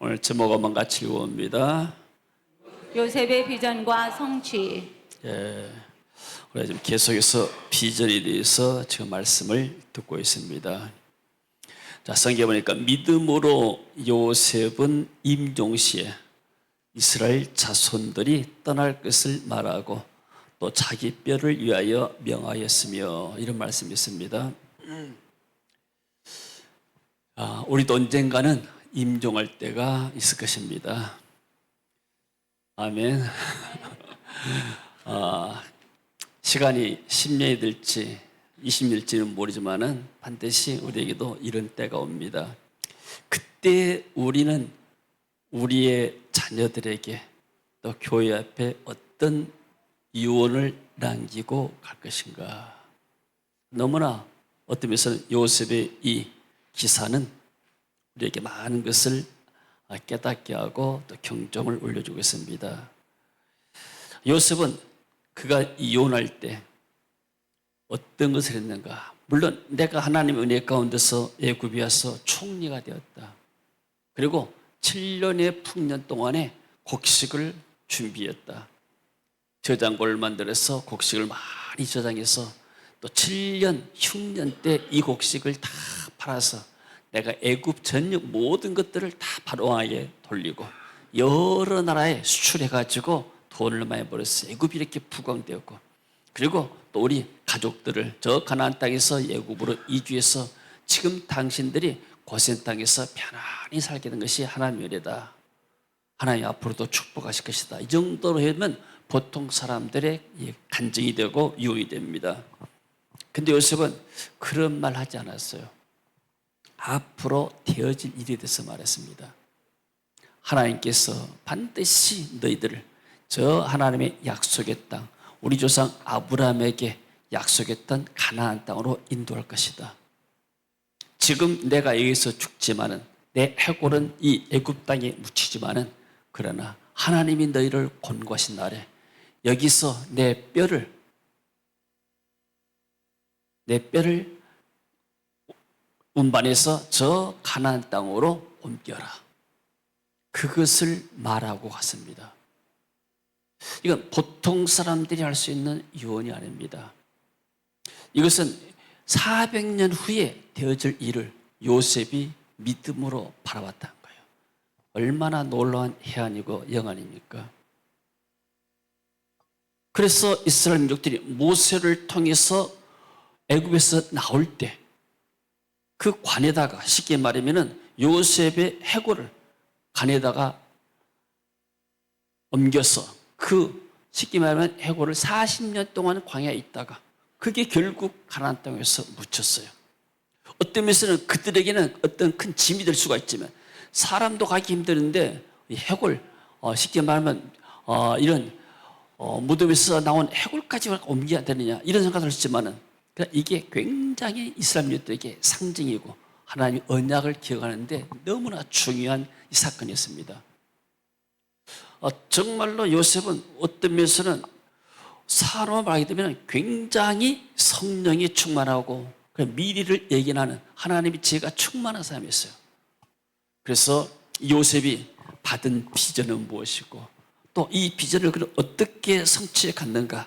오늘 제목 한번 같이 읽어봅니다. 요셉의 비전과 성취. 우리가 지금 계속해서 비전에 대해서 지금 말씀을 듣고 있습니다. 자, 성경에 보니까 믿음으로 요셉은 임종시에 이스라엘 자손들이 떠날 것을 말하고 또 자기 뼈를 위하여 명하였으며, 이런 말씀이 있습니다. 우리도 언젠가는 임종할 때가 있을 것입니다. 아멘. 시간이 10년이 될지 20년일지는 모르지만은 반드시 우리에게도 이런 때가 옵니다. 그때 우리는 우리의 자녀들에게 또 교회 앞에 어떤 유언을 남기고 갈 것인가. 너무나 어떤 면에서는 요셉의 이 기사는 우리에게 많은 것을 깨닫게 하고 또 경종을 울려주고 있습니다. 요셉은 그가 이혼할 때 어떤 것을 했는가? 물론 내가 하나님의 은혜 가운데서 애굽에 와서 총리가 되었다. 그리고 7년의 풍년 동안에 곡식을 준비했다. 저장고를 만들어서 곡식을 많이 저장해서 또 7년 흉년 때 이 곡식을 다 팔아서 내가 애굽 전역 모든 것들을 다 바로왕에게 돌리고 여러 나라에 수출해가지고 돈을 많이 벌었어요. 애굽이 이렇게 부강되었고, 그리고 또 우리 가족들을 저 가나안 땅에서 애굽으로 이주해서 지금 당신들이 고센 땅에서 편안히 살게 된 것이 하나님의 은혜다. 하나님 앞으로도 축복하실 것이다. 이 정도로 하면 보통 사람들의 간증이 되고 유언이 됩니다. 근데 요셉은 그런 말 하지 않았어요. 앞으로 되어질 일에 대해서 말했습니다. 하나님께서 반드시 너희들을 저 하나님의 약속의 땅, 우리 조상 아브라함에게 약속했던 가나안 땅으로 인도할 것이다. 지금 내가 여기서 죽지만은 내 해골은 이 애굽 땅에 묻히지만은, 그러나 하나님이 너희를 권고하신 날에 여기서 내 뼈를 운반해서 저 가나안 땅으로 옮겨라. 그것을 말하고 갔습니다. 이건 보통 사람들이 할 수 있는 유언이 아닙니다. 이것은 400년 후에 되어질 일을 요셉이 믿음으로 바라봤다는 거예요. 얼마나 놀라운 해안이고 영안입니까? 그래서 이스라엘 민족들이 모세를 통해서 애굽에서 나올 때 그 관에다가, 쉽게 말하면 요셉의 해골을 관에다가 옮겨서 쉽게 말하면 해골을 40년 동안 광야에 있다가 그게 결국 가나안 땅에서 묻혔어요. 어떤 면에서는 그들에게는 어떤 큰 짐이 될 수가 있지만, 사람도 가기 힘드는데 이 해골, 쉽게 말하면 이런 무덤에서 나온 해골까지 옮겨야 되느냐, 이런 생각을 했지만은, 이게 굉장히 이스라엘 민족들에게 상징이고 하나님의 언약을 기억하는데 너무나 중요한 이 사건이었습니다. 정말로 요셉은 어떤 면에서는 사람을 말하게 되면 굉장히 성령이 충만하고 미래를 예견하는 하나님의 지혜가 충만한 사람이었어요. 그래서 요셉이 받은 비전은 무엇이고 또 이 비전을 어떻게 성취해 갔는가,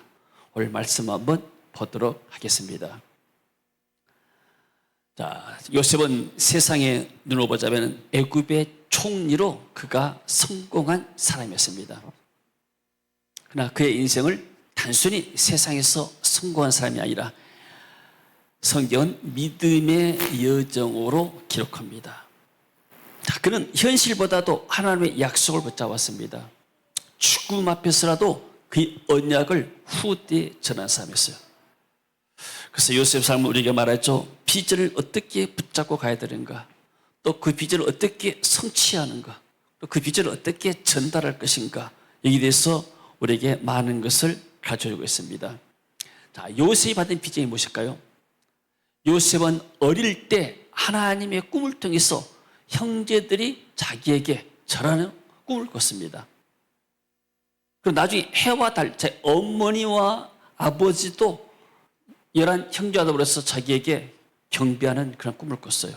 오늘 말씀 한번 보도록 하겠습니다. 자, 요셉은 세상에 눈으로 보자면 애굽의 총리로 그가 성공한 사람이었습니다. 그러나 그의 인생을 단순히 세상에서 성공한 사람이 아니라 성경은 믿음의 여정으로 기록합니다. 자, 그는 현실보다도 하나님의 약속을 붙잡았습니다. 죽음 앞에서라도 그 언약을 후대에 전한 사람이었어요. 그래서 요셉 삶은 우리에게 말했죠. 비전을 어떻게 붙잡고 가야 되는가, 또 그 비전을 어떻게 성취하는가, 또 그 비전을 어떻게 전달할 것인가, 여기에 대해서 우리에게 많은 것을 가르쳐주고 있습니다. 자, 요셉이 받은 비전이 무엇일까요? 요셉은 어릴 때 하나님의 꿈을 통해서 형제들이 자기에게 절하는 꿈을 꿨습니다. 그리고 나중에 해와 달, 제 어머니와 아버지도 11 형제와 더불어서 자기에게 경배하는 그런 꿈을 꿨어요.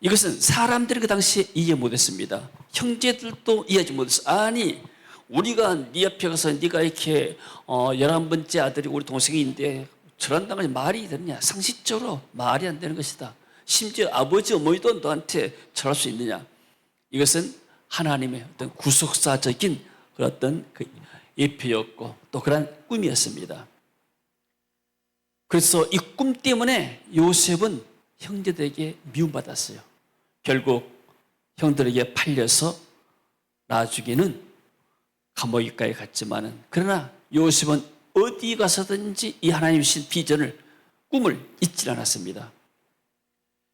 이것은 사람들이 그 당시에 이해 못했습니다. 형제들도 이해하지 못했어. 아니, 우리가 네 앞에 가서 네가 이렇게 11번째 아들이 우리 동생인데 절한당하지 말이 되느냐. 상식적으로 말이 안 되는 것이다. 심지어 아버지 어머니도 너한테 절할 수 있느냐. 이것은 하나님의 어떤 구속사적인 그런 어떤 그 예표였고 또 그런 꿈이었습니다. 그래서 이 꿈 때문에 요셉은 형제들에게 미움받았어요. 결국 형들에게 팔려서 나중에는 감옥에까지 갔지만은, 그러나 요셉은 어디 가서든지 이 하나님 주신 비전을, 꿈을 잊지 않았습니다.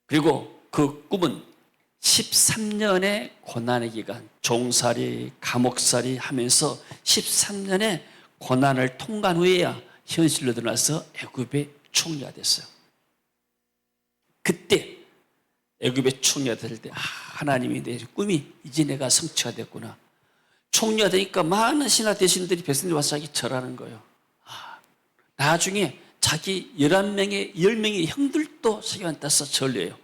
그리고 그 꿈은 13년의 고난의 기간, 종살이, 감옥살이 하면서 13년의 고난을 통과한 후에야 현실로 드러나서 애굽의 총리가 됐어요. 그때 애굽의 총리가 될 때 하나님이 내 꿈이 이제 내가 성취가 됐구나. 총리가 되니까 많은 신하 대신들이 백성들이 와서 자기 절하는 거예요. 나중에 자기 10명의 형들도 세계관 따서 절려요.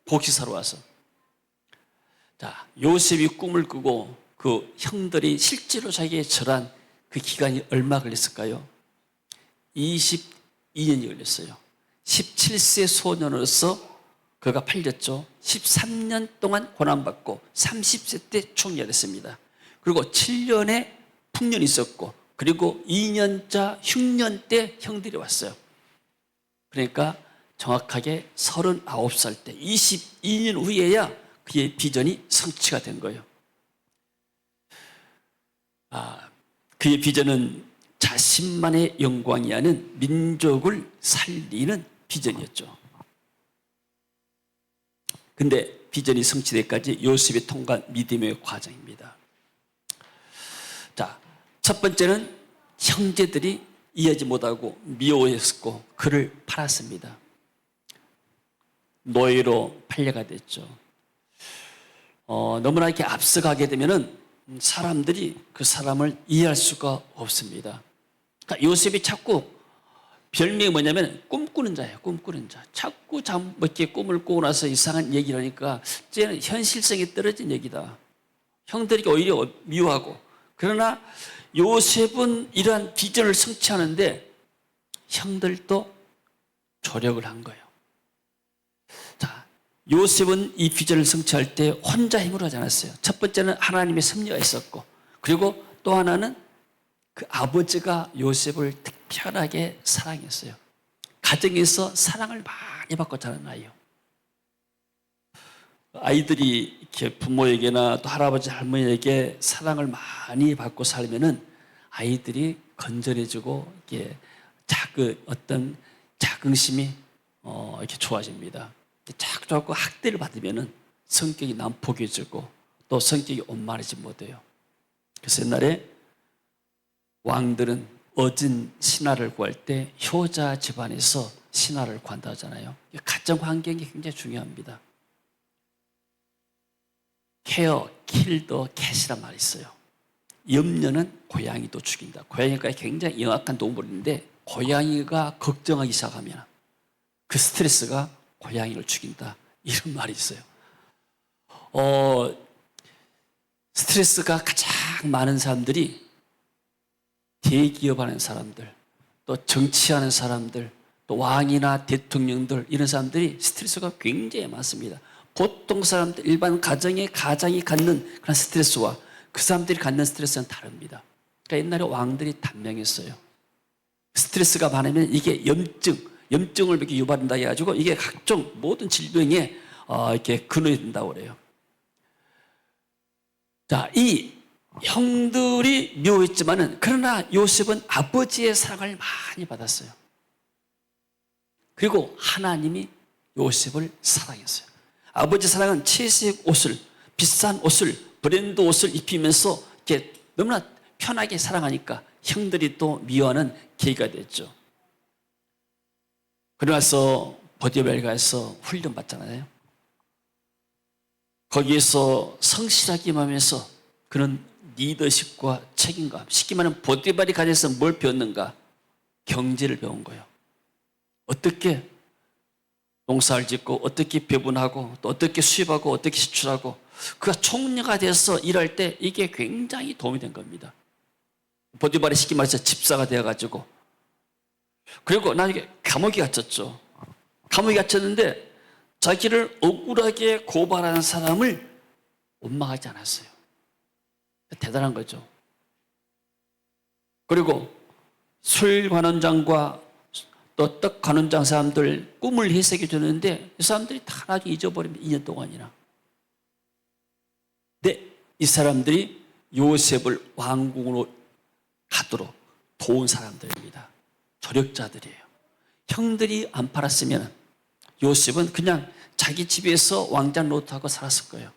복지사로 와서. 자, 요셉이 꿈을 꾸고 그 형들이 실제로 자기에게 절한 그 기간이 얼마 걸렸을까요? 22년이 걸렸어요. 17세 소년으로서 그가 팔렸죠. 13년 동안 고난받고 30세 때 총리가 됐습니다. 그리고 7년의 풍년이 있었고, 그리고 2년차 흉년 때 형들이 왔어요. 그러니까 정확하게 39살 때 22년 후에야 그의 비전이 성취가 된 거예요. 그의 비전은 자신만의 영광이 아닌 민족을 살리는 비전이었죠. 근데 비전이 성취되기까지 요셉이 통과한 믿음의 과정입니다. 자, 첫 번째는 형제들이 이해하지 못하고 미워했고 그를 팔았습니다. 노예로 팔려가 됐죠. 너무나 이렇게 앞서가게 되면은 사람들이 그 사람을 이해할 수가 없습니다. 그러니까 요셉이 자꾸 별명이 뭐냐면 꿈꾸는 자예요. 꿈꾸는 자. 자꾸 이렇게 꿈을 꾸고 나서 이상한 얘기를 하니까 쟤는 현실성이 떨어진 얘기다. 형들이 오히려 미워하고. 그러나 요셉은 이러한 비전을 성취하는데 형들도 조력을 한 거예요. 자, 요셉은 이 비전을 성취할 때 혼자 힘으로 하지 않았어요. 첫 번째는 하나님의 섭리가 있었고, 그리고 또 하나는 그 아버지가 요셉을 특별하게 사랑했어요. 가정에서 사랑을 많이 받고 자란 아이요. 아이들이 이렇게 부모에게나 또 할아버지 할머니에게 사랑을 많이 받고 살면은 아이들이 건전해지고 이렇게 어떤 자긍심이 이렇게 좋아집니다. 자꾸 학대를 받으면은 성격이 난폭해지고 또 성격이 온만해지지 못해요. 그래서 옛날에 왕들은 어진 신하를 구할 때 효자 집안에서 신하를 구한다 하잖아요. 가정 환경이 굉장히 중요합니다. 케어, 킬더, 캣이란 말이 있어요. 염려는 고양이도 죽인다. 고양이가 굉장히 영악한 동물인데 고양이가 걱정하기 시작하면 그 스트레스가 고양이를 죽인다. 이런 말이 있어요. 스트레스가 가장 많은 사람들이 대기업하는 사람들, 또 정치하는 사람들, 또 왕이나 대통령들, 이런 사람들이 스트레스가 굉장히 많습니다. 보통 사람들, 일반 가장이 갖는 그런 스트레스와 그 사람들이 갖는 스트레스는 다릅니다. 그러니까 옛날에 왕들이 단명했어요. 스트레스가 많으면 이게 염증을 이렇게 유발한다 해가지고 이게 각종 모든 질병에 이렇게 근원이 된다고 그래요. 자, 이 형들이 미워했지만은 그러나 요셉은 아버지의 사랑을 많이 받았어요. 그리고 하나님이 요셉을 사랑했어요. 아버지 사랑은 채색 옷을, 비싼 옷을, 브랜드 옷을 입히면서 이렇게 너무나 편하게 사랑하니까 형들이 또 미워하는 계기가 됐죠. 그러나서 보디발에 가서 훈련 받잖아요. 거기에서 성실하게 임하면서 그는 리더십과 책임감, 쉽게 말하면 보디발이 가져서 뭘 배웠는가? 경제를 배운 거예요. 어떻게 농사를 짓고 어떻게 배분하고 또 어떻게 수입하고 어떻게 지출하고 그가 총리가 돼서 일할 때 이게 굉장히 도움이 된 겁니다. 보디발이 쉽게 말해서 집사가 되어가지고 그리고 나중에 감옥에 갇혔죠. 감옥에 갇혔는데 자기를 억울하게 고발하는 사람을 원망하지 않았어요. 대단한 거죠. 그리고 술 관원장과 또 떡 관원장 사람들 꿈을 해석해 주는데 이 사람들이 다 나중에 잊어버리면 2년 동안이나. 근데 이 사람들이 요셉을 왕궁으로 가도록 도운 사람들입니다. 조력자들이에요. 형들이 안 팔았으면 요셉은 그냥 자기 집에서 왕자 노릇하고 살았을 거예요.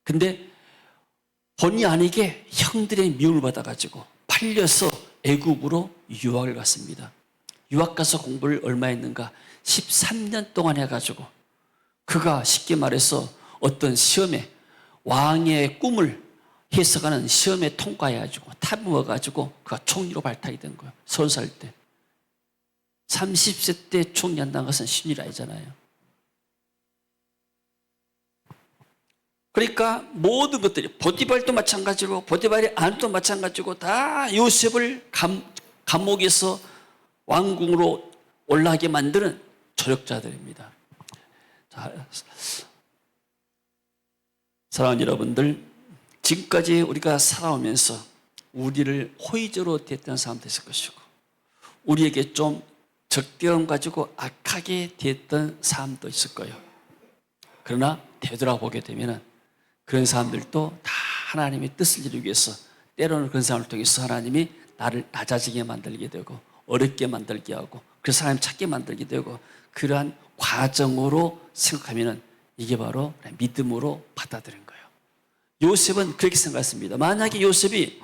근데 본의 아니게 형들의 미움을 받아가지고 팔려서 애굽으로 유학을 갔습니다. 유학 가서 공부를 얼마 했는가? 13년 동안 해가지고 그가 쉽게 말해서 어떤 시험에 왕의 꿈을 해석하는 시험에 통과해가지고 탑을 먹어가지고 그가 총리로 발탁이 된 거예요. 30살 때. 30세 때 총리 한다는 것은 쉬운 일 아니잖아요. 그러니까 모든 것들이 보디발도 마찬가지고 보디발의 아내도 마찬가지고 다 요셉을 감옥에서 왕궁으로 올라가게 만드는 조력자들입니다. 자, 사랑하는 여러분들, 지금까지 우리가 살아오면서 우리를 호의적으로 대했던 사람도 있을 것이고 우리에게 좀 적대감 가지고 악하게 대했던 사람도 있을 거예요. 그러나 되돌아보게 되면 그런 사람들도 다 하나님의 뜻을 이루기 위해서 때로는 그런 사람을 통해서 하나님이 나를 낮아지게 만들게 되고 어렵게 만들게 하고 그래서 하나님 찾게 만들게 되고 그러한 과정으로 생각하면 이게 바로 믿음으로 받아들인 거예요. 요셉은 그렇게 생각했습니다. 만약에 요셉이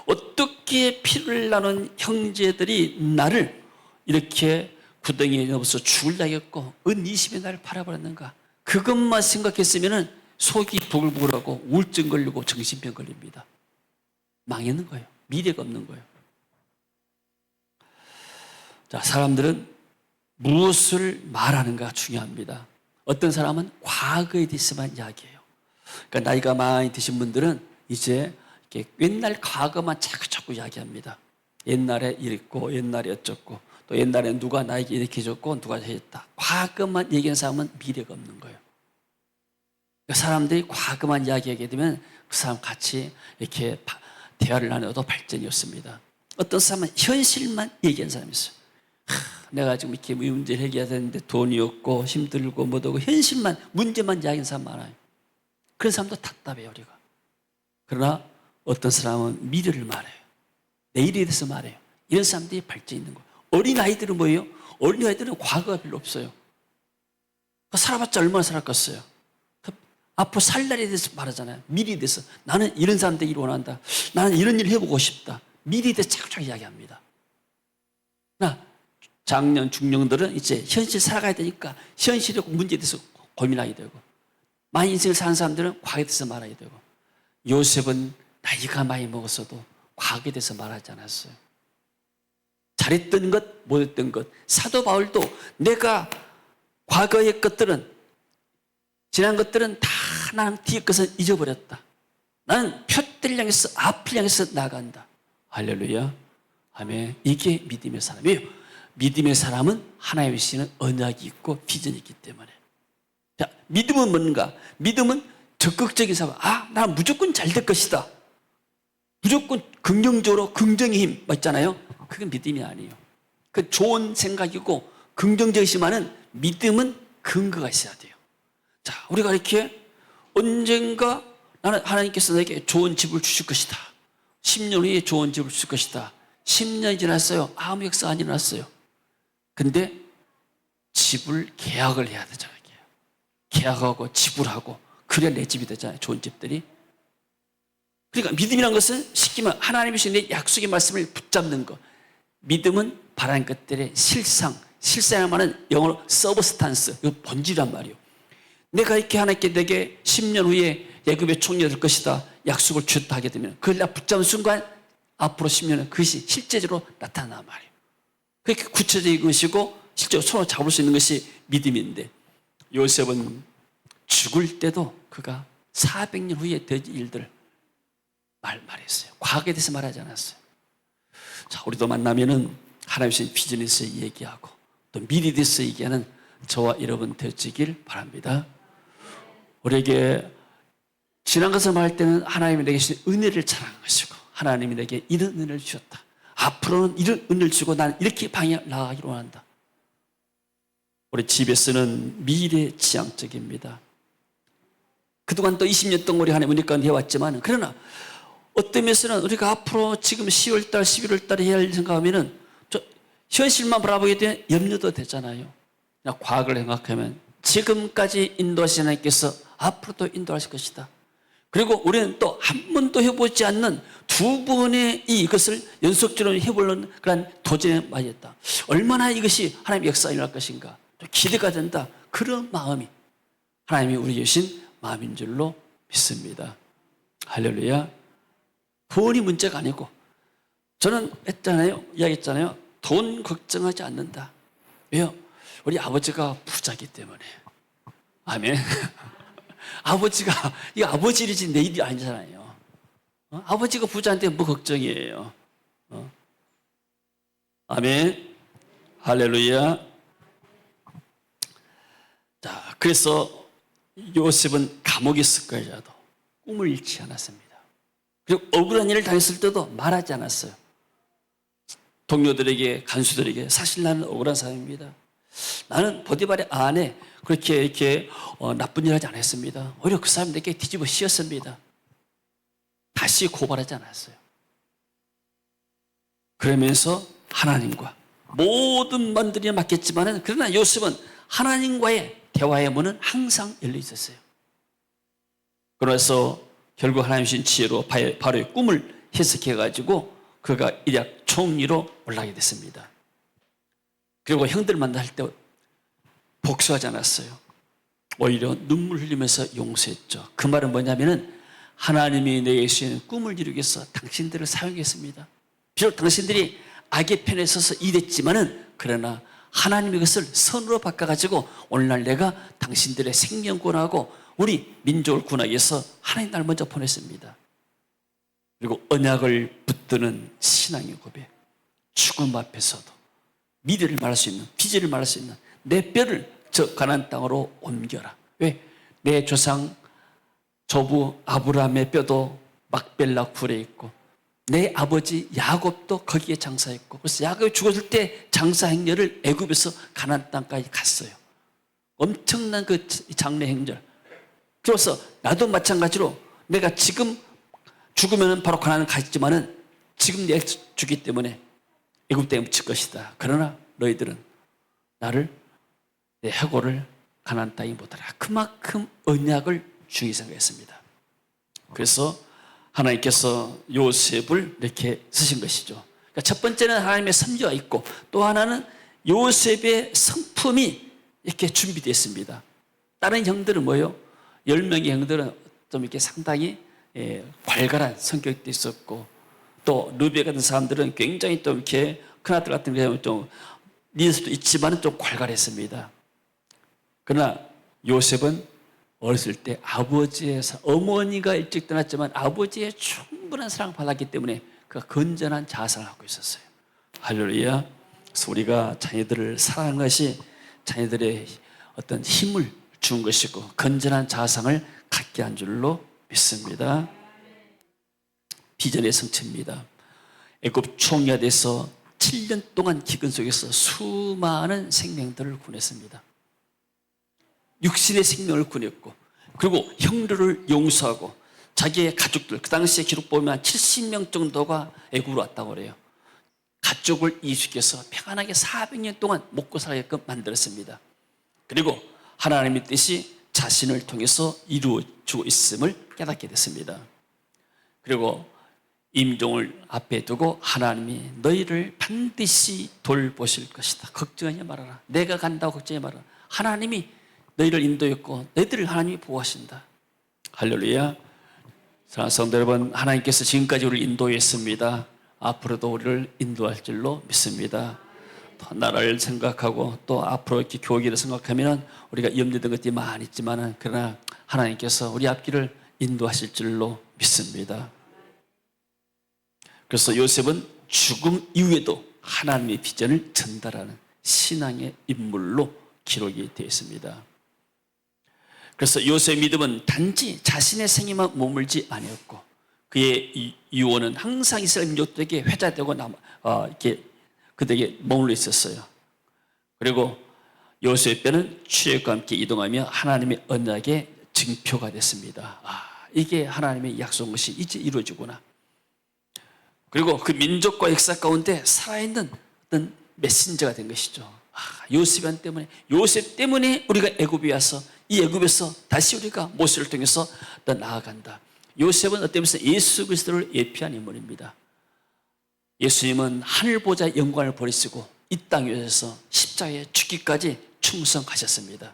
어떻게 피를 나눈 형제들이 나를 이렇게 구덩이에 넣어서 죽으려겠고 은 20에 나를 팔아버렸는가 그것만 생각했으면 속이 부글부글하고 우울증 걸리고 정신병 걸립니다. 망했는 거예요. 미래가 없는 거예요. 자, 사람들은 무엇을 말하는가 중요합니다. 어떤 사람은 과거에 대해서만 이야기해요. 그러니까 나이가 많이 드신 분들은 이제 이렇게 옛날 과거만 자꾸 이야기합니다. 옛날에 이랬고 옛날에 어쩌고 또 옛날에 누가 나에게 이렇게 해줬고 누가 해줬다. 과거만 얘기하는 사람은 미래가 없는 거예요. 사람들이 과거만 이야기하게 되면 그 사람 같이 이렇게 대화를 나눠도 발전이 없습니다. 어떤 사람은 현실만 얘기하는 사람이 있어요. 내가 지금 이렇게 문제를 해결해야 되는데 돈이 없고 힘들고 뭐도 현실만 문제만 이야기하는 사람 많아요. 그런 사람도 답답해요 우리가. 그러나 어떤 사람은 미래를 말해요. 내일에 대해서 말해요. 이런 사람들이 발전이 있는 거예요. 어린아이들은 뭐예요? 어린아이들은 과거가 별로 없어요. 살아봤자 얼마나 살았겠어요. 앞으로 살 날에 대해서 말하잖아요. 미래에 대해서. 나는 이런 사람 되기를 원한다. 나는 이런 일을 해보고 싶다. 미래에 대해서 자꾸 이야기합니다. 장년, 중년들은 이제 현실 살아가야 되니까 현실의 문제에 대해서 고민하게 되고 많이 인생을 사는 사람들은 과거에 대해서 말하게 되고 요셉은 나이가 많이 먹었어도 과거에 대해서 말하지 않았어요. 잘했던 것, 못했던 것. 사도 바울도 내가 과거의 것들은 지난 것들은 다 나는 뒤의 것은 잊어버렸다. 나는 표대를 향해서 앞을 향해서 나간다. 할렐루야. 아멘. 이게 믿음의 사람이에요. 믿음의 사람은 하나님의 주시는 언약이 있고 비전이 있기 때문에. 자, 믿음은 뭔가? 믿음은 적극적인 사람. 나 무조건 잘 될 것이다. 무조건 긍정적으로 긍정의 힘 맞잖아요. 그건 믿음이 아니에요. 그 좋은 생각이고 긍정적이지만은 믿음은 근거가 있어야 돼요. 자, 우리가 이렇게 언젠가 나는 하나님께서 내게 좋은 집을 주실 것이다. 10년 후에 좋은 집을 주실 것이다. 10년이 지났어요. 아무 역사 안 일어났어요. 근데 집을 계약을 해야 되잖아요. 계약하고 지불하고 그래야 내 집이 되잖아요. 좋은 집들이. 그러니까 믿음이란 것은 쉽게 말하면 하나님이 주신 내 약속의 말씀을 붙잡는 것. 믿음은 바라는 것들의 실상이란 말은 영어로 서브스탄스, 이거 본질이란 말이에요. 내가 이렇게 하나님께 내게 10년 후에 애굽의 총리가 될 것이다 약속을 주셨다 하게 되면 그걸 내가 붙잡은 순간 앞으로 10년은 그것이 실제적으로 나타난단 말이에요. 그렇게 구체적인 것이고 실제로 손을 잡을 수 있는 것이 믿음인데, 요셉은 죽을 때도 그가 400년 후에 될 일들 말했어요. 과거에 대해서 말하지 않았어요. 자, 우리도 만나면은 하나님 주신 비전에 대해서 얘기하고 또 미래에 대해서 얘기하는 저와 여러분 되시길 바랍니다. 우리에게 지난 것을 말할 때는 하나님이 내게 주신 은혜를 자랑하시고, 하나님이 내게 이런 은혜를 주셨다, 앞으로는 이런 은혜를 주고 나는 이렇게 방향을 나아가기로 한다. 우리 집에서는 미래지향적입니다. 그동안 또 20년 동안 우리 하나님 은혜 가운데 해왔지만, 그러나 어떤 면에서는 우리가 앞으로 지금 10월달, 11월달에 해야 할 생각하면은 현실만 바라보게 되면 염려도 되잖아요. 그냥 과거를 생각하면 지금까지 인도하신 하나님께서 앞으로도 인도하실 것이다. 그리고 우리는 또 한 번도 해보지 않는 두 번의 이것을 연속적으로 해보려는 그런 도전에 맞이했다. 얼마나 이것이 하나님의 역사가 일어날 것인가, 또 기대가 된다. 그런 마음이 하나님이 우리에게 주신 마음인 줄로 믿습니다. 할렐루야. 돈이 문제가 아니고, 저는 이야기했잖아요. 돈 걱정하지 않는다. 왜요? 우리 아버지가 부자기 때문에. 아멘. 아버지가, 이거 아버지 일이지 내 일이 아니잖아요. 아버지가 부자한테 뭐 걱정이에요. 아멘. 할렐루야. 자, 그래서 요셉은 감옥에 있을 거야도 꿈을 잃지 않았습니다. 그리고 억울한 일을 당했을 때도 말하지 않았어요. 동료들에게, 간수들에게 사실 나는 억울한 사람입니다. 나는 보디발의 안에 그렇게 이렇게 나쁜 일 하지 않았습니다. 오히려 그 사람들에게 뒤집어 씌웠습니다. 다시 고발하지 않았어요. 그러면서 하나님과 모든 만들이 맡겼지만은, 그러나 요셉은 하나님과의 대화의 문은 항상 열려 있었어요. 그래서 결국 하나님 주신 지혜로 바로의 꿈을 해석해가지고 그가 일약 총리로 올라가게 됐습니다. 그리고 형들 만날 때 복수하지 않았어요. 오히려 눈물 흘리면서 용서했죠. 그 말은 뭐냐면은, 하나님이 내게 주신 꿈을 이루기 위해서 당신들을 사용했습니다. 비록 당신들이 악의 편에 서서 일했지만은, 그러나 하나님의 것을 선으로 바꿔가지고 오늘날 내가 당신들의 생명 구원하고 우리 민족을 구원하기 위해서 하나님 날 먼저 보냈습니다. 그리고 언약을 붙드는 신앙의 고백, 죽음 앞에서도 미래를 말할 수 있는, 비전을 말할 수 있는, 내 뼈를 저 가나안 땅으로 옮겨라. 왜? 내 조상 조부 아브라함의 뼈도 막벨라 굴에 있고 내 아버지 야곱도 거기에 장사했고, 그래서 야곱이 죽었을 때 장사 행렬을 애굽에서 가나안 땅까지 갔어요. 엄청난 그 장례 행렬. 그래서 나도 마찬가지로 내가 지금 죽으면 바로 가나안 가있지만은 지금 내가 죽기 때문에 애굽 땅에 묻힐 것이다. 그러나 너희들은 나를, 내 해고를 가나안 땅에 못 알아. 그만큼 언약을 중히 생각했습니다. 그래서 하나님께서 요셉을 이렇게 쓰신 것이죠. 그러니까 첫 번째는 하나님의 섭리가 있고, 또 하나는 요셉의 성품이 이렇게 준비되어 있습니다. 다른 형들은 뭐예요? 10명의 형들은 좀 이렇게 상당히 괄괄한 성격도 있었고, 또 르베 같은 사람들은 굉장히 또 이렇게 큰아들 같은 경우는 좀 리더십도 있지만 좀 괄괄했습니다. 그러나 요셉은 어렸을 때 아버지의 어머니가 일찍 떠났지만 아버지의 충분한 사랑을 받았기 때문에 그가 건전한 자상을 갖고 있었어요. 할렐루야. 그래서 우리가 자녀들을 사랑하는 것이 자녀들의 어떤 힘을 준 것이고 건전한 자상을 갖게 한 줄로 믿습니다. 비전의 성취입니다. 애굽 총리가 돼서 7년 동안 기근 속에서 수많은 생명들을 구했습니다. 육신의 생명을 구했고, 그리고 형들을 용서하고 자기의 가족들, 그 당시에 기록 보면 70명 정도가 애굽으로 왔다고 그래요. 가족을 이주시켜서 평안하게 400년 동안 먹고 살게끔 만들었습니다. 그리고 하나님의 뜻이 자신을 통해서 이루어지고 있음을 깨닫게 됐습니다. 그리고 임종을 앞에 두고 하나님이 너희를 반드시 돌보실 것이다. 걱정하지 말아라. 내가 간다고 걱정하지 말아라. 하나님이 너희를 인도했고 너희들을 하나님이 보호하신다. 할렐루야. 사랑하는 성도 여러분, 하나님께서 지금까지 우리를 인도했습니다. 앞으로도 우리를 인도할 줄로 믿습니다. 또 나라를 생각하고 또 앞으로 이렇게 교회를 생각하면 우리가 염려된 것들이 많이 있지만은 그러나 하나님께서 우리 앞길을 인도하실 줄로 믿습니다. 그래서 요셉은 죽음 이후에도 하나님의 비전을 전달하는 신앙의 인물로 기록이 되어 있습니다. 그래서 요셉의 믿음은 단지 자신의 생애만 머물지 아니었고 그의 유언은 항상 이스라엘 민족들에게 회자되고 이렇게 그들에게 머물러 있었어요. 그리고 요셉의 뼈는 출애굽과 함께 이동하며 하나님의 언약의 증표가 됐습니다. 이게 하나님의 약속한 것이 이제 이루어지구나. 그리고 그 민족과 역사 가운데 살아있는 어떤 메신저가 된 것이죠. 요셉 때문에 우리가 애굽에 와서 이 애굽에서 다시 우리가 모세를 통해서 더 나아간다. 요셉은 어떤 면에서 예수 그리스도를 예표한 인물입니다. 예수님은 하늘 보좌의 영광을 버리시고 이 땅 위에서 십자가에 죽기까지 충성하셨습니다.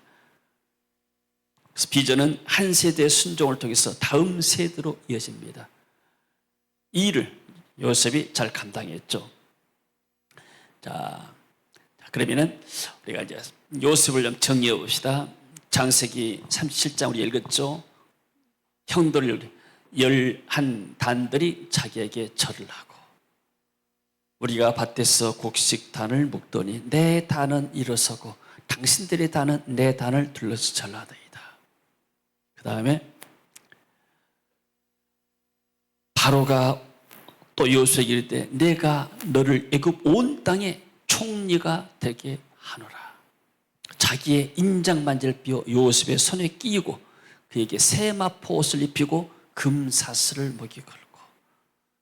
그래서 비전은 한 세대의 순종을 통해서 다음 세대로 이어집니다. 이 일을 요셉이 잘 감당했죠. 자, 그러면은 우리가 이제 요셉을 좀 정리해 봅시다. 창세기 37장 우리 읽었죠. 형들 11단들이 자기에게 절을 하고 우리가 밭에서 곡식단을 묶더니 내 단은 일어서고 당신들의 단은 내 단을 둘러서 절하더이다. 그 다음에 바로가 또 요셉에게 이르되 내가 너를 애굽 온 땅에 총리가 되게 하노라. 자기의 인장만지를 삐어 요셉의 손에 끼이고 그에게 세마포 옷을 입히고 금사슬을 목에 걸고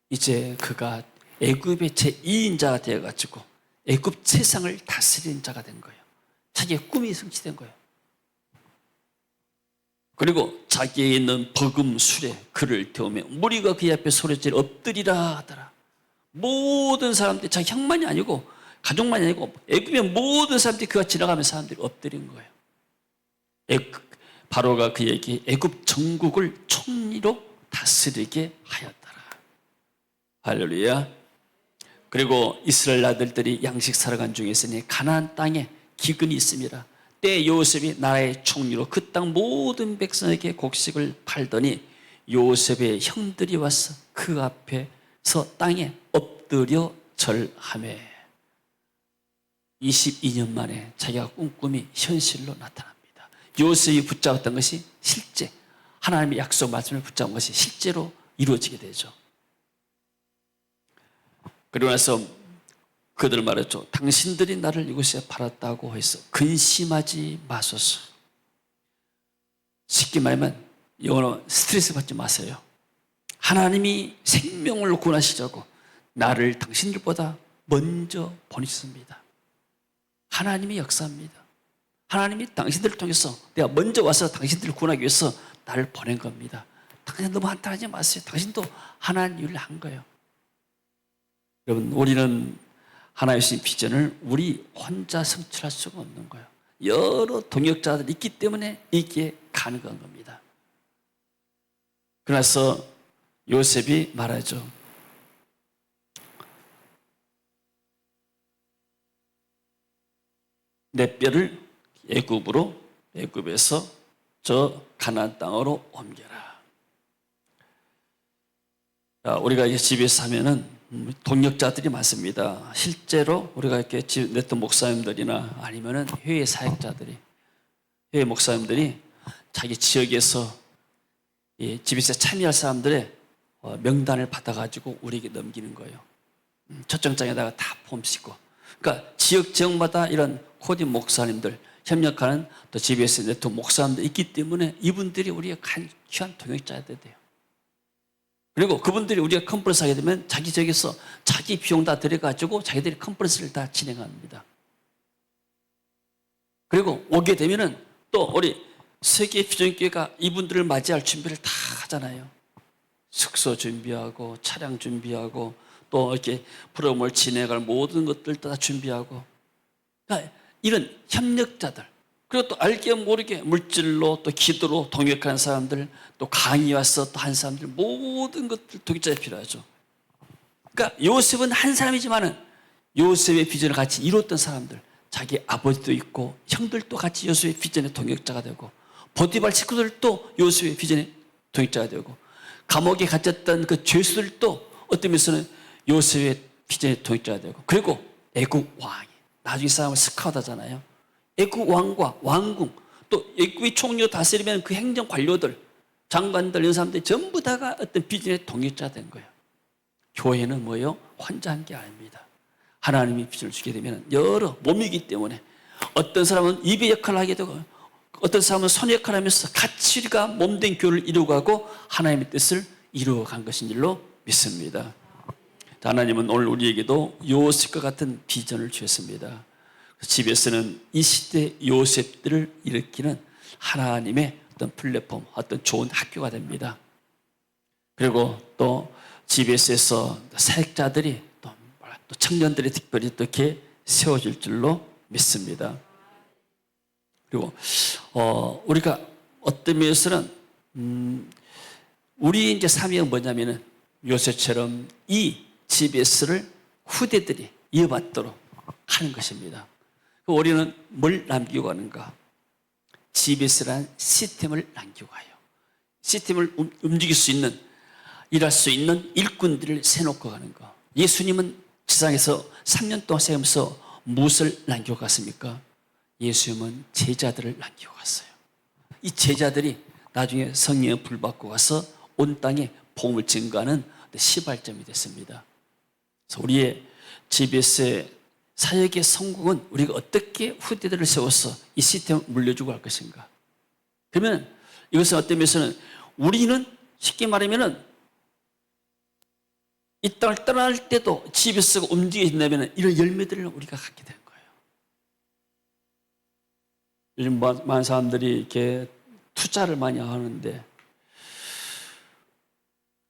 이제 그가 애굽의 제2인자가 되어가지고 애굽 세상을 다스리는 자가 된 거예요. 자기의 꿈이 성취된 거예요. 그리고 자기에 있는 버금 술에 그를 태우며 무리가 그의 앞에 소리지르 엎드리라 하더라. 모든 사람들이 자기 형만이 아니고 가족만이 아니고 애굽의 모든 사람들이 그가 지나가면 사람들이 엎드린 거예요. 바로가 그에게 애굽 전국을 총리로 다스리게 하였더라. 할렐루야. 그리고 이스라엘 아들들이 양식 살아간 중에 있으니 가나안 땅에 기근이 있습니다. 때 요셉이 나라의 총리로 그 땅 모든 백성에게 곡식을 팔더니 요셉의 형들이 와서 그 앞에서 땅에 엎드려 절하매 22년 만에 자기가 꿈꿈이 현실로 나타납니다. 요셉이 붙잡았던 것이 실제 하나님의 약속 말씀을 붙잡은 것이 실제로 이루어지게 되죠. 그리고 나서 그들 말했죠. 당신들이 나를 이곳에 팔았다고 해서 근심하지 마소서. 쉽게 말하면 영어로 스트레스 받지 마세요. 하나님이 생명을 구원하시자고 나를 당신들보다 먼저 보내셨습니다. 하나님이 역사합니다. 하나님이 당신들을 통해서 내가 먼저 와서 당신들을 구원하기 위해서 나를 보낸 겁니다. 당신 너무 한탄하지 마세요. 당신도 하나님 일을 한 거예요. 여러분, 우리는 하나님의 주신 비전을 우리 혼자 성취할 수가 없는 거예요. 여러 동역자들이 있기 때문에 이게 가능한 겁니다. 그래서 요셉이 말하죠. 내 뼈를 애굽에서 저 가나안 땅으로 옮겨라. 우리가 이 집에서 하면은 동역자들이 많습니다. 실제로 우리가 이렇게 냈던 목사님들이나 아니면은 회의 사역자들이, 회의 목사님들이 자기 지역에서 집에서 참여할 사람들의 명단을 받아가지고 우리에게 넘기는 거예요. 초청장에다가 다 폼 싣고. 그러니까 지역마다 이런 코디 목사님들, 협력하는 또 GBS 네트워크 목사님들 있기 때문에 이분들이 우리의 귀한 동역자들이 돼요. 그리고 그분들이 우리가 컨퍼런스 하게 되면 자기 지역에서 자기 비용 다 들여가지고 자기들이 컨퍼런스를 다 진행합니다. 그리고 오게 되면은 또 우리 세계 비전교회가 이분들을 맞이할 준비를 다 하잖아요. 숙소 준비하고 차량 준비하고 또 이렇게 프로그램을 진행할 모든 것들 다 준비하고, 그러니까 이런 협력자들, 그리고 또 알게 모르게 물질로 또 기도로 동역하는 사람들, 또 강의 와서 또 한 사람들, 모든 것들 동역자가 필요하죠. 그러니까 요셉은 한 사람이지만은 요셉의 비전을 같이 이뤘던 사람들, 자기 아버지도 있고 형들도 같이 요셉의 비전의 동역자가 되고, 보디발 식구들도 요셉의 비전의 동역자가 되고, 감옥에 갇혔던 그 죄수들도 어떤 면에서는 요셉의 비전의 동역자가 되고, 그리고 애국 왕이 나중에 싸움을 스카우트하잖아요. 애국 왕과 왕궁, 또 애국의 총리로 다스리면 그 행정 관료들, 장관들, 이런 사람들이 전부 다가 어떤 비전의 동역자가 된 거예요. 교회는 뭐예요? 혼자 한 게 아닙니다. 하나님이 비전을 주게 되면 여러 몸이기 때문에 어떤 사람은 입의 역할을 하게 되고, 어떤 사람은 손의 역할을 하면서 같이 우리가 몸된 교회를 이루어가고 하나님의 뜻을 이루어간 것인 줄로 믿습니다. 하나님은 오늘 우리에게도 요셉과 같은 비전을 주셨습니다. 집에서는 이 시대 요셉들을 일으키는 하나님의 어떤 플랫폼, 어떤 좋은 학교가 됩니다. 그리고 또 집에서 사역자들이 또 청년들이 특별히 이렇게 세워질 줄로 믿습니다. 그리고 우리가 어떤 면에서는 우리 이제 사명은 뭐냐면은 요셉처럼 이 GBS를 후대들이 이어받도록 하는 것입니다. 우리는 뭘 남기고 가는가? GBS라는 시스템을 남기고 가요. 시스템을 움직일 수 있는, 일할 수 있는 일꾼들을 세놓고 가는 거. 예수님은 지상에서 3년 동안 살면서 무엇을 남기고 갔습니까? 예수님은 제자들을 남기고 갔어요. 이 제자들이 나중에 성령의 불 받고 가서 온 땅에 복음을 증거하는 시발점이 됐습니다. 그래서 우리의 GBS의 사역의 성공은 우리가 어떻게 후대들을 세워서 이 시스템을 물려주고 할 것인가. 그러면 이것은 어떤 면에서는 우리는 쉽게 말하면 이 땅을 떠날 때도 GBS가 움직여진다면 이런 열매들을 우리가 갖게 되는 거예요. 요즘 많은 사람들이 이렇게 투자를 많이 하는데,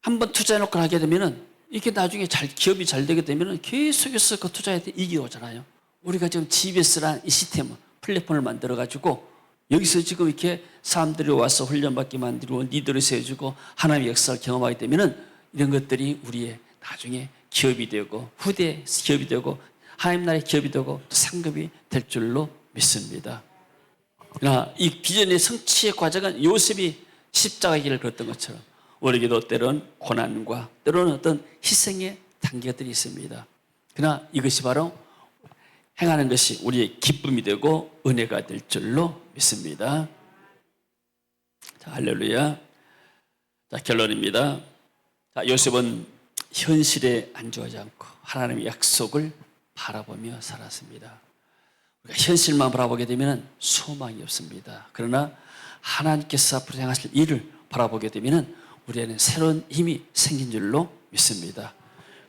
한번 투자해놓고 하게 되면은 이게 나중에 기업이 잘 되게 되면은 계속해서 그 투자에 이겨오잖아요. 우리가 지금 GBS라는 이 시스템, 플랫폼을 만들어가지고 여기서 지금 이렇게 사람들이 와서 훈련받게 만들고 리더를 세워주고 하나님의 역사를 경험하게 되면은 이런 것들이 우리의 나중에 기업이 되고 후대 기업이 되고 하나님 나라의 기업이 되고 또 상급이 될 줄로 믿습니다. 그러나 이 비전의 성취의 과정은 요셉이 십자가의 길을 걸었던 것처럼 우리에게도 때로는 고난과 때로는 어떤 희생의 단계들이 있습니다. 그러나 이것이 바로 행하는 것이 우리의 기쁨이 되고 은혜가 될 줄로 믿습니다. 자, 할렐루야. 자, 결론입니다. 자, 요셉은 현실에 안주하지 않고 하나님의 약속을 바라보며 살았습니다. 우리가 현실만 바라보게 되면 소망이 없습니다. 그러나 하나님께서 앞으로 행하실 일을 바라보게 되면 우리에는 새로운 힘이 생긴 줄로 믿습니다.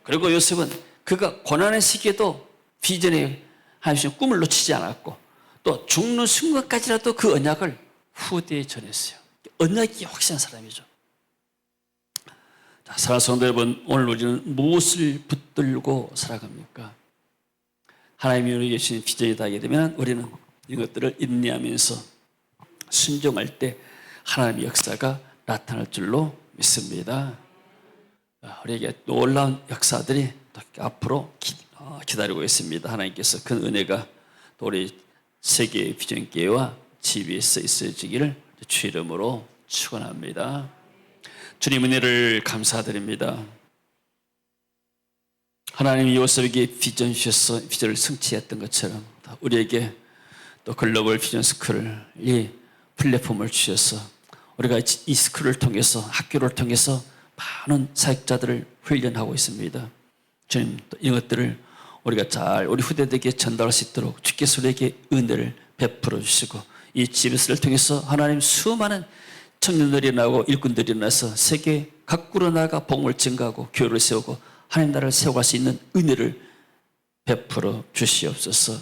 그리고 요셉은 그가 고난의 시기에도 비전에 하나님의 꿈을 놓치지 않았고 또 죽는 순간까지라도 그 언약을 후대에 전했어요. 언약이 확실한 사람이죠. 자, 사랑하는 성도 여러분, 오늘 우리는 무엇을 붙들고 살아갑니까? 하나님이 우리에게 주신 비전이 닿게 되면 우리는 이것들을 인내하면서 순종할 때 하나님의 역사가 나타날 줄로 믿습니다. 우리에게 놀라운 역사들이 앞으로 기다리고 있습니다. 하나님께서 큰 은혜가 또 우리 세계 비전교회와 GBS에 있어지기를 주 이름으로 축원합니다. 주님 은혜를 감사드립니다. 하나님이 요셉에게 비전 주셔서 비전을 성취했던 것처럼 우리에게 또 글로벌 비전 스쿨 이 플랫폼을 주셔서 우리가 이 스쿨을 통해서 학교를 통해서 많은 사역자들을 훈련하고 있습니다. 주님 또 이것들을 우리가 잘 우리 후대들에게 전달할 수 있도록 주께서 우리에게 은혜를 베풀어 주시고 이 GBS를 통해서 하나님 수많은 청년들이 나오고 일꾼들이 나서 세계 각국으로 나가 복음을 증거하고 교회를 세우고 하나님 나라를 세워갈 수 있는 은혜를 베풀어 주시옵소서.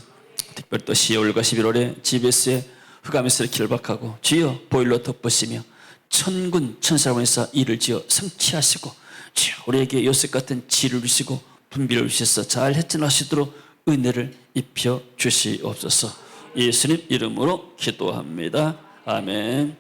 특별히 또 10월과 11월에 GBS에 흑암에서 결박하고 주여 보일러 덮으시며 천군 천사를 보내서 일을 지어 성취하시고 주여 우리에게 요셉 같은 지혜를 주시고 분비를 주셔서 잘 헤쳐나시도록 은혜를 입혀 주시옵소서. 예수님 이름으로 기도합니다. 아멘.